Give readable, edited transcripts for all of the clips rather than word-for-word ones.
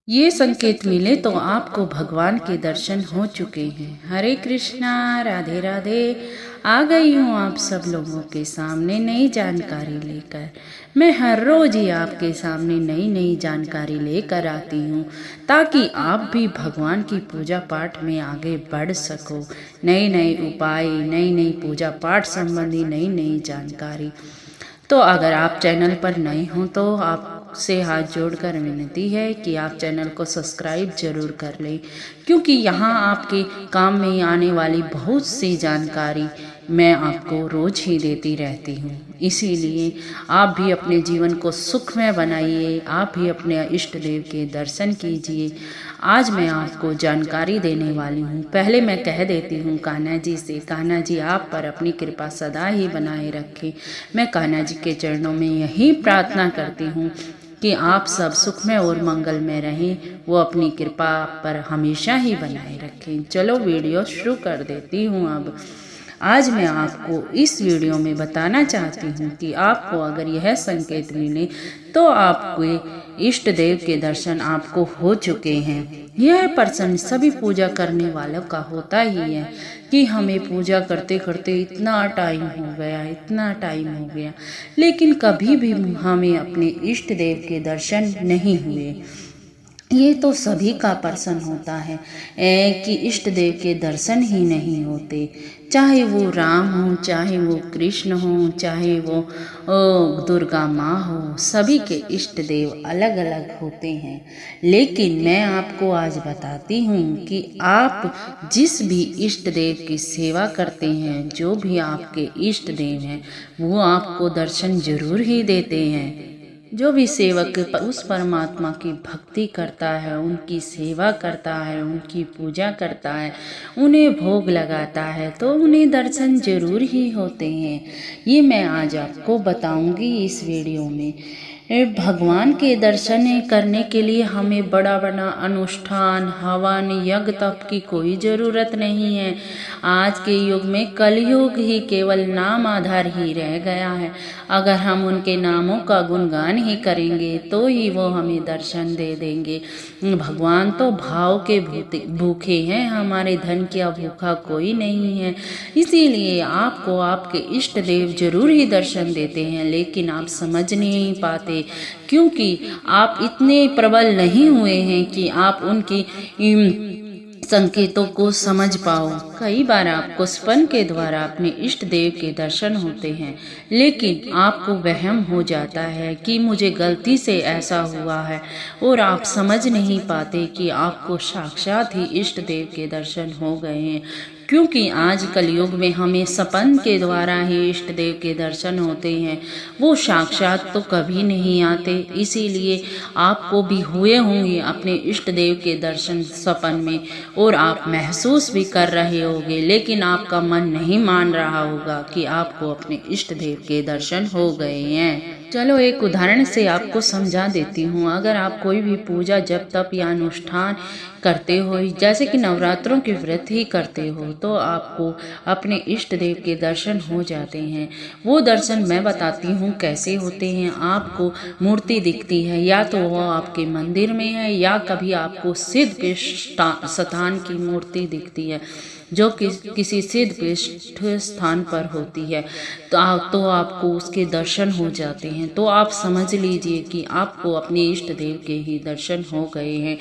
ये संकेत मिले तो आपको भगवान के दर्शन हो चुके हैं। हरे कृष्णा, राधे राधे। आ गई हूँ आप सब लोगों के सामने नई जानकारी लेकर। मैं हर रोज ही आपके सामने नई नई जानकारी लेकर आती हूँ ताकि आप भी भगवान की पूजा पाठ में आगे बढ़ सको। नए नए उपाय, नई नई पूजा पाठ संबंधी नई नई जानकारी। तो अगर आप चैनल पर नए हों तो आपसे हाथ जोड़कर विनती है कि आप चैनल को सब्सक्राइब जरूर कर लें, क्योंकि यहाँ आपके काम में आने वाली बहुत सी जानकारी मैं आपको रोज ही देती रहती हूँ। इसीलिए आप भी अपने जीवन को सुखमय बनाइए, आप भी अपने इष्ट देव के दर्शन कीजिए। आज मैं आपको जानकारी देने वाली हूँ। पहले मैं कह देती हूँ कान्हा जी से, कान्हा जी आप पर अपनी कृपा सदा ही बनाए रखें। मैं कान्हा जी के चरणों में यही प्रार्थना करती हूँ कि आप सब सुखमय और मंगलमय रहें, वो अपनी कृपा पर हमेशा ही बनाए रखें। चलो वीडियो शुरू कर देती हूँ। अब आज मैं आपको इस वीडियो में बताना चाहती हूँ कि आपको अगर यह संकेत मिले तो आपके इष्ट देव के दर्शन आपको हो चुके हैं। यह प्रसन्न सभी पूजा करने वालों का होता ही है कि हमें पूजा करते करते इतना टाइम हो गया, इतना टाइम हो गया, लेकिन कभी भी हमें अपने इष्ट देव के दर्शन नहीं हुए। ये तो सभी का प्रश्न होता है कि इष्ट देव के दर्शन ही नहीं होते। चाहे वो राम हो, चाहे वो कृष्ण हो, चाहे वो दुर्गा माँ हो, सभी के इष्ट देव अलग अलग होते हैं। लेकिन मैं आपको आज बताती हूँ कि आप जिस भी इष्ट देव की सेवा करते हैं, जो भी आपके इष्ट देव हैं, वो आपको दर्शन जरूर ही देते हैं। जो भी सेवक उस परमात्मा की भक्ति करता है, उनकी सेवा करता है, उनकी पूजा करता है, उन्हें भोग लगाता है, तो उन्हें दर्शन जरूर ही होते हैं। ये मैं आज आपको बताऊंगी इस वीडियो में। भगवान के दर्शन करने के लिए हमें बड़ा बड़ा अनुष्ठान, हवन, यज्ञ तप की कोई ज़रूरत नहीं है। आज के युग में कलयुग ही केवल नाम आधार ही रह गया है। अगर हम उनके नामों का गुणगान ही करेंगे तो ही वो हमें दर्शन दे देंगे। भगवान तो भाव के भूखे हैं, हमारे धन का भूखा कोई नहीं है। इसीलिए आपको आपके इष्ट देव जरूर ही दर्शन देते हैं, लेकिन आप समझ नहीं पाते क्योंकि आप इतने प्रबल नहीं हुए हैं कि आप उनकी संकेतों को समझ पाओ। कई बार आपको सपन के द्वारा अपने इष्ट देव के दर्शन होते हैं, लेकिन आपको वहम हो जाता है कि मुझे गलती से ऐसा हुआ है, और आप समझ नहीं पाते कि आपको साक्षात ही इष्ट देव के दर्शन हो गए हैं। क्योंकि आज कलयुग में हमें सपन के द्वारा ही इष्ट देव के दर्शन होते हैं, वो साक्षात तो कभी नहीं आते। इसीलिए आपको भी हुए होंगे अपने इष्ट देव के दर्शन सपन में, और आप महसूस भी कर रहे होंगे, लेकिन आपका मन नहीं मान रहा होगा कि आपको अपने इष्ट देव के दर्शन हो गए हैं। चलो एक उदाहरण से आपको समझा देती हूँ। अगर आप कोई भी पूजा, जप, तप या अनुष्ठान करते हो, जैसे कि नवरात्रों के व्रत ही करते हो, तो आपको अपने इष्ट देव के दर्शन हो जाते हैं। वो दर्शन मैं बताती हूँ कैसे होते हैं। आपको मूर्ति दिखती है, या तो वो आपके मंदिर में है, या कभी आपको सिद्ध के स्थान की मूर्ति दिखती है, जो किसी सिद्ध पीठ स्थान पर होती है, तो आपको उसके दर्शन हो जाते हैं। तो आप समझ लीजिए कि आपको अपने इष्ट देव के ही दर्शन हो गए हैं,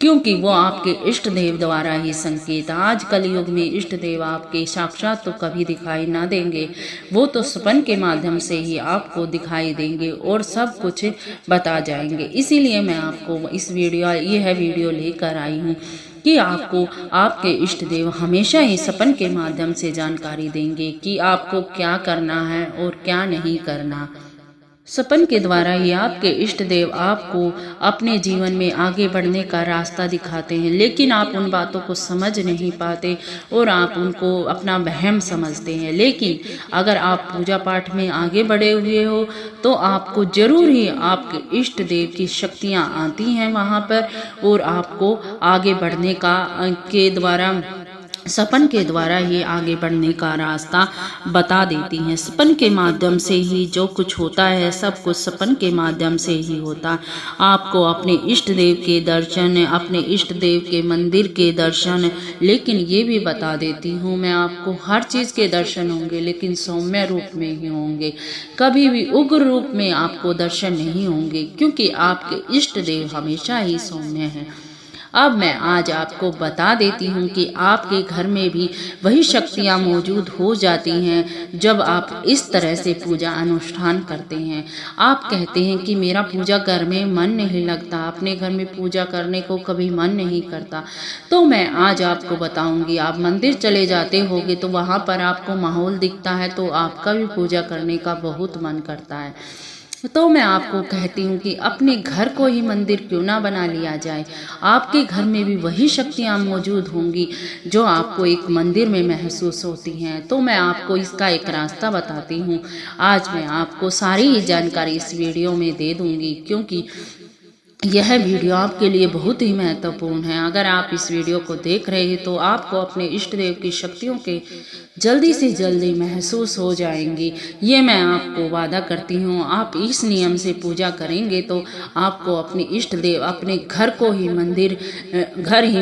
क्योंकि वो आपके इष्ट देव द्वारा ही संकेत। आज कलयुग में इष्ट देव आपके साक्षात तो कभी दिखाई ना देंगे, वो तो सपन के माध्यम से ही आपको दिखाई देंगे और सब कुछ बता जाएंगे। इसीलिए मैं आपको यह वीडियो लेकर आई हूँ कि आपको आपके इष्ट देव हमेशा ही सपन के माध्यम से जानकारी देंगे कि आपको क्या करना है और क्या नहीं करना। सपन के द्वारा ही आपके इष्ट देव आपको अपने जीवन में आगे बढ़ने का रास्ता दिखाते हैं, लेकिन आप उन बातों को समझ नहीं पाते और आप उनको अपना वहम समझते हैं। लेकिन अगर आप पूजा पाठ में आगे बढ़े हुए हो तो आपको जरूर ही आपके इष्ट देव की शक्तियाँ आती हैं वहाँ पर, और आपको आगे बढ़ने के द्वारा सपन के द्वारा ही आगे बढ़ने का रास्ता बता देती हैं। सपन के माध्यम से ही जो कुछ होता है सब कुछ सपन के माध्यम से ही होता है। आपको अपने इष्ट देव के दर्शन, अपने इष्ट देव के मंदिर के दर्शन, लेकिन ये भी बता देती हूँ मैं आपको हर चीज़ के दर्शन होंगे लेकिन सौम्य रूप में ही होंगे। कभी भी उग्र रूप में आपको दर्शन नहीं होंगे, क्योंकि आपके इष्ट देव हमेशा ही सौम्य हैं। अब मैं आज आपको बता देती हूँ कि आपके घर में भी वही शक्तियाँ मौजूद हो जाती हैं जब आप इस तरह से पूजा अनुष्ठान करते हैं। आप कहते हैं कि मेरा पूजा घर में मन नहीं लगता, अपने घर में पूजा करने को कभी मन नहीं करता। तो मैं आज आपको बताऊंगी, आप मंदिर चले जाते होगे तो वहाँ पर आपको माहौल दिखता है तो आपका भी पूजा करने का बहुत मन करता है। तो मैं आपको कहती हूँ कि अपने घर को ही मंदिर क्यों ना बना लिया जाए। आपके घर में भी वही शक्तियाँ मौजूद होंगी जो आपको एक मंदिर में महसूस होती हैं। तो मैं आपको इसका एक रास्ता बताती हूँ। आज मैं आपको सारी ही जानकारी इस वीडियो में दे दूँगी, क्योंकि यह वीडियो आपके लिए बहुत ही महत्वपूर्ण है। अगर आप इस वीडियो को देख रहे हैं तो आपको अपने इष्ट देव की शक्तियों के जल्दी से जल्दी महसूस हो जाएंगी। ये मैं आपको वादा करती हूँ। आप इस नियम से पूजा करेंगे तो आपको अपने इष्ट देव, अपने घर को ही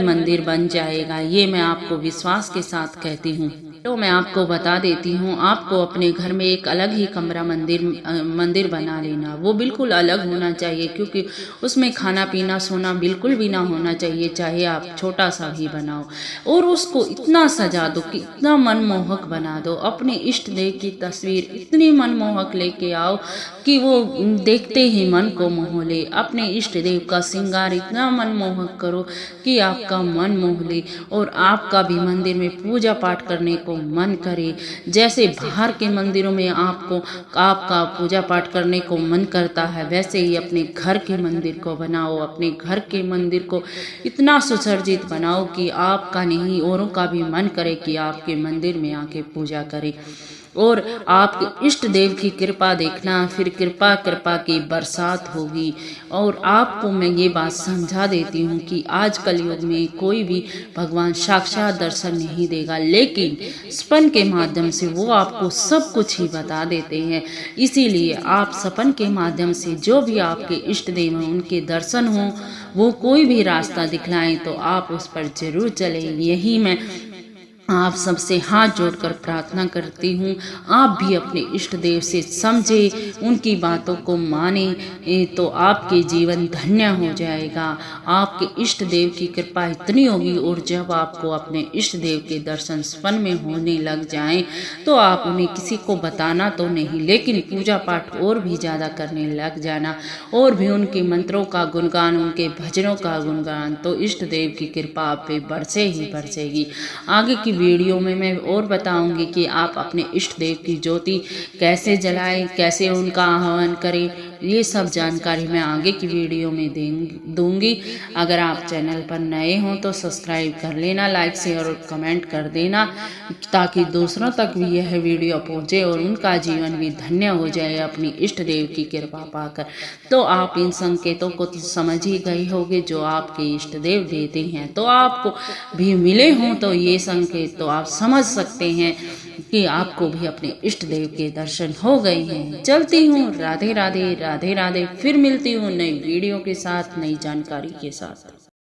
मंदिर बन जाएगा। ये मैं आपको विश्वास के साथ कहती हूँ। तो मैं आपको बता देती हूँ, आपको अपने घर में एक अलग ही कमरा मंदिर बना लेना। वो बिल्कुल अलग होना चाहिए, क्योंकि उसमें खाना पीना सोना बिल्कुल भी ना होना चाहिए, चाहे आप छोटा सा भी बनाओ। और उसको इतना सजा दो कि इतना मनमोहक बना दो। अपने इष्ट देव की तस्वीर इतनी मनमोहक लेके आओ कि वो देखते ही मन को मोह ले। अपने इष्ट देव का श्रृंगार इतना मनमोहक करो कि आपका मन मोह ले और आपका भी मंदिर में पूजा पाठ करने को मन करे। जैसे बाहर के मंदिरों में आपका पूजा पाठ करने को मन करता है, वैसे ही अपने घर के मंदिर को बनाओ। अपने घर के मंदिर को इतना सुसज्जित बनाओ कि आपका नहीं औरों का भी मन करे कि आपके मंदिर में आके पूजा करें। और आपके इष्ट देव की कृपा देखना, फिर कृपा की बरसात होगी। और आपको मैं ये बात समझा देती हूँ कि आज कलयुग में कोई भी भगवान साक्षात दर्शन नहीं देगा, लेकिन सपन के माध्यम से वो आपको सब कुछ ही बता देते हैं। इसीलिए आप सपन के माध्यम से जो भी आपके इष्ट देव हैं उनके दर्शन हों, वो कोई भी रास्ता दिखलाएं तो आप उस पर जरूर चलें। यही मैं आप सबसे हाथ जोड़कर प्रार्थना करती हूँ। आप भी अपने इष्ट देव से समझे, उनकी बातों को माने तो आपके जीवन धन्य हो जाएगा। आपके इष्ट देव की कृपा इतनी होगी, और जब आपको अपने इष्ट देव के दर्शन सपन में होने लग जाएं तो आप उन्हें किसी को बताना तो नहीं, लेकिन पूजा पाठ और भी ज़्यादा करने लग जाना, और भी उनके मंत्रों का गुणगान, उनके भजनों का गुणगान। तो इष्ट देव की कृपा आप पे बढ़से ही बढ़सेगी। आगे की वीडियो में मैं और बताऊंगी कि आप अपने इष्ट देव की ज्योति कैसे जलाएं, कैसे उनका आह्वान करें। ये सब जानकारी मैं आगे की वीडियो में दूंगी। अगर आप चैनल पर नए हों तो सब्सक्राइब कर लेना, लाइक शेयर और कमेंट कर देना, ताकि दूसरों तक भी यह वीडियो पहुंचे और उनका जीवन भी धन्य हो जाए अपनी इष्ट देव की कृपा पाकर। तो आप इन संकेतों को तो समझ ही गए होंगे जो आपके इष्ट देव देते हैं। तो आपको भी मिले हों तो ये संकेत तो आप समझ सकते हैं कि आपको भी अपने इष्ट देव के दर्शन हो गए हैं। चलती हूँ, राधे राधे राधे राधे। फिर मिलती हूँ नई वीडियो के साथ, नई जानकारी के साथ।